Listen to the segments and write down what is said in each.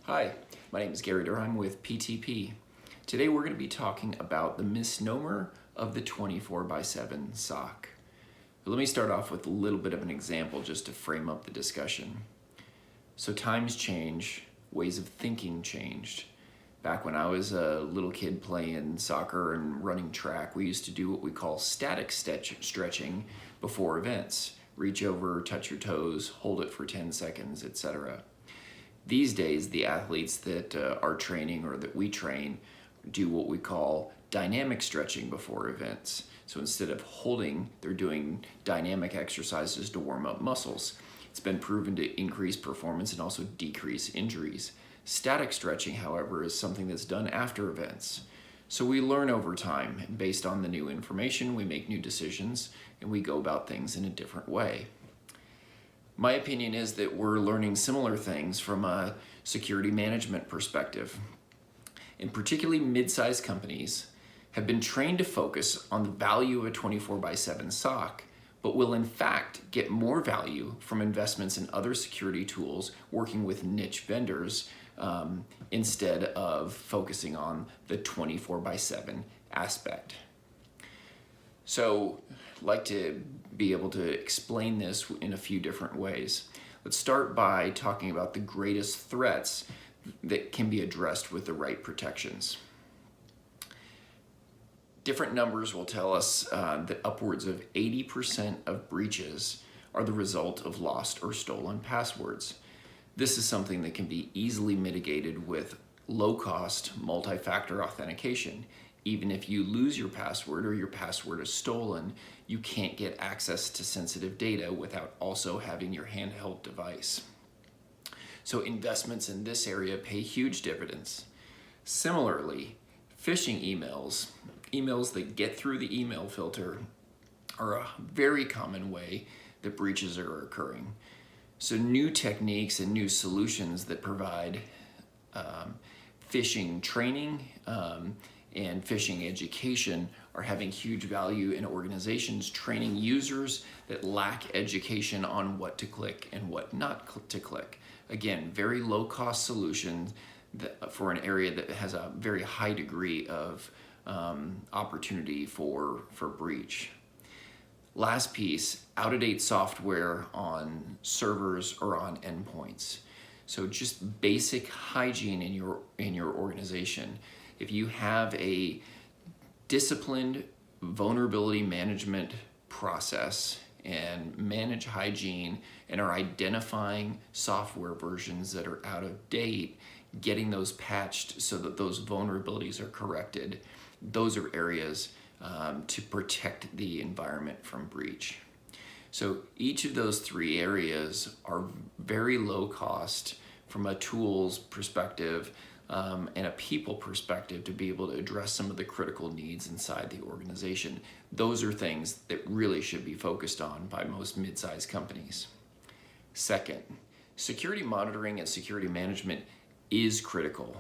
Hi, my name is Gary Durham with PTP. Today we're going to be talking about the misnomer of the 24/7 SOC. But let me start off with a little bit of an example just to frame up the discussion. So times change, ways of thinking changed. Back when I was a little kid playing soccer and running track, we used to do what we call static stretching before events. Reach over, touch your toes, hold it for 10 seconds, etc. These days, the athletes that are training or that we train do what we call dynamic stretching before events. So instead of holding, they're doing dynamic exercises to warm up muscles. It's been proven to increase performance and also decrease injuries. Static stretching, however, is something that's done after events. So we learn over time. Based on the new information, we make new decisions and we go about things in a different way. My opinion is that we're learning similar things from a security management perspective. And particularly mid-sized companies have been trained to focus on the value of a 24/7 SOC, but will in fact get more value from investments in other security tools working with niche vendors instead of focusing on the 24/7 aspect. So I'd like to be able to explain this in a few different ways. Let's start by talking about the greatest threats that can be addressed with the right protections. Different numbers will tell us that upwards of 80% of breaches are the result of lost or stolen passwords. This is something that can be easily mitigated with low-cost multi-factor authentication. Even if you lose your password or your password is stolen, you can't get access to sensitive data without also having your handheld device. So investments in this area pay huge dividends. Similarly, phishing emails that get through the email filter, are a very common way that breaches are occurring. So new techniques and new solutions that provide phishing training and phishing education are having huge value in organizations training users that lack education on what to click and what not to click. Again, very low cost solutions for an area that has a very high degree of opportunity for breach. Last piece, out-of-date software on servers or on endpoints. So just basic hygiene in your organization. If you have a disciplined vulnerability management process and manage hygiene and are identifying software versions that are out of date, getting those patched so that those vulnerabilities are corrected, those are areas to protect the environment from breach. So each of those three areas are very low cost from a tools perspective and a people perspective to be able to address some of the critical needs inside the organization. Those are things that really should be focused on by most mid-sized companies. Second, security monitoring and security management is critical.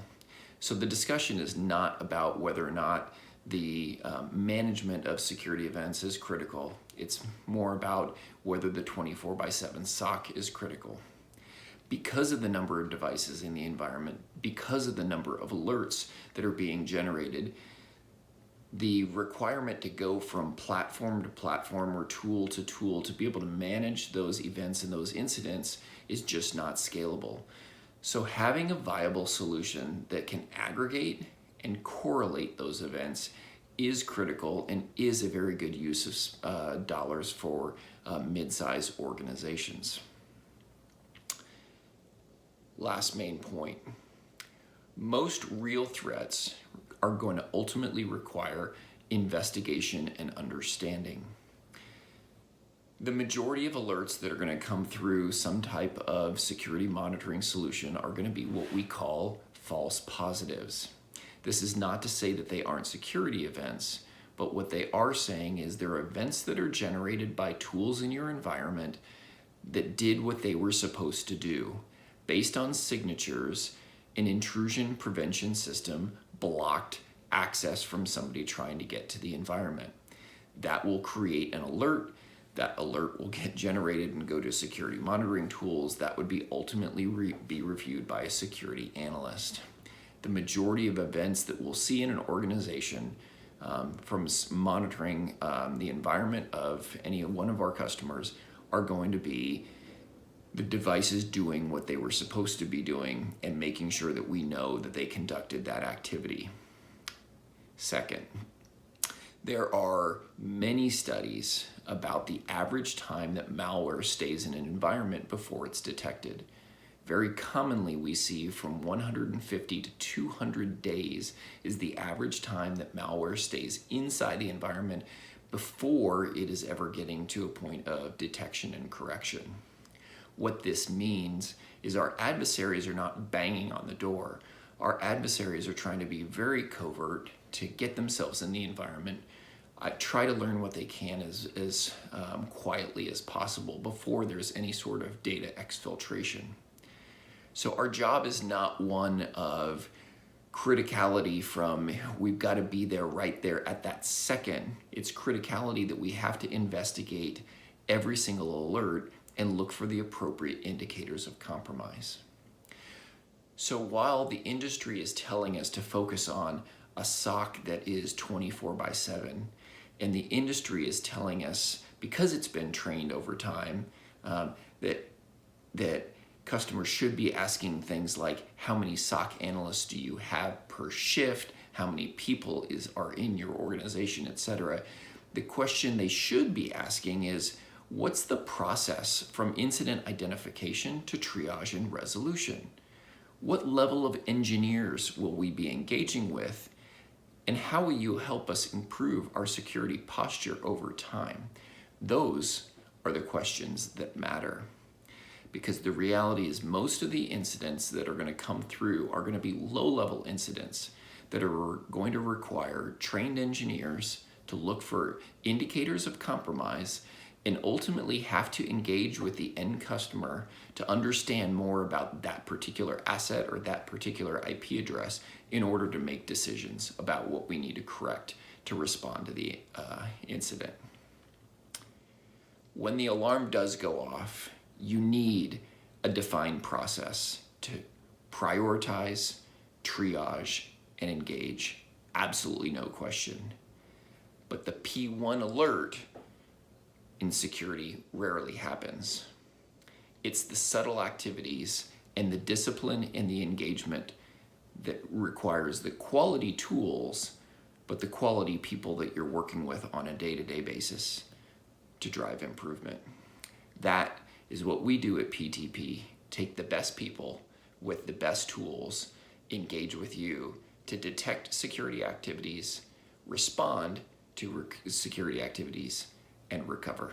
So the discussion is not about whether or not the management of security events is critical. It's more about whether the 24/7 SOC is critical. Because of the number of devices in the environment, because of the number of alerts that are being generated, the requirement to go from platform to platform or tool to tool to be able to manage those events and those incidents is just not scalable. So having a viable solution that can aggregate and correlate those events is critical and is a very good use of dollars for mid-sized organizations. Last main point. Most real threats are going to ultimately require investigation and understanding. The majority of alerts that are going to come through some type of security monitoring solution are going to be what we call false positives. This is not to say that they aren't security events, but what they are saying is they're events that are generated by tools in your environment that did what they were supposed to do. Based on signatures, an intrusion prevention system blocked access from somebody trying to get to the environment. That will create an alert That alert will get generated and go to security monitoring tools that would be ultimately be reviewed by a security analyst. The majority of events that we'll see in an organization from monitoring the environment of any one of our customers are going to be the devices doing what they were supposed to be doing and making sure that we know that they conducted that activity. Second, there are many studies about the average time that malware stays in an environment before it's detected. Very commonly, we see from 150 to 200 days is the average time that malware stays inside the environment before it is ever getting to a point of detection and correction. What this means is our adversaries are not banging on the door. Our adversaries are trying to be very covert to get themselves in the environment. I try to learn what they can as quietly as possible before there's any sort of data exfiltration. So our job is not one of criticality from we've got to be there right there at that second. It's criticality that we have to investigate every single alert and look for the appropriate indicators of compromise. So while the industry is telling us to focus on a SOC that is 24/7, and the industry is telling us, because it's been trained over time, that customers should be asking things like, how many SOC analysts do you have per shift? How many people are in your organization, etc. The question they should be asking is, what's the process from incident identification to triage and resolution? What level of engineers will we be engaging with? And how will you help us improve our security posture over time? Those are the questions that matter. Because the reality is most of the incidents that are going to come through are going to be low-level incidents that are going to require trained engineers to look for indicators of compromise and ultimately have to engage with the end customer to understand more about that particular asset or that particular IP address in order to make decisions about what we need to correct to respond to the incident. When the alarm does go off, you need a defined process to prioritize, triage, and engage. Absolutely no question. But the P1 alert in security rarely happens. It's the subtle activities and the discipline and the engagement that requires the quality tools, but the quality people that you're working with on a day-to-day basis to drive improvement. That is what we do at PTP. Take the best people with the best tools, engage with you to detect security activities, respond to security activities, and recover.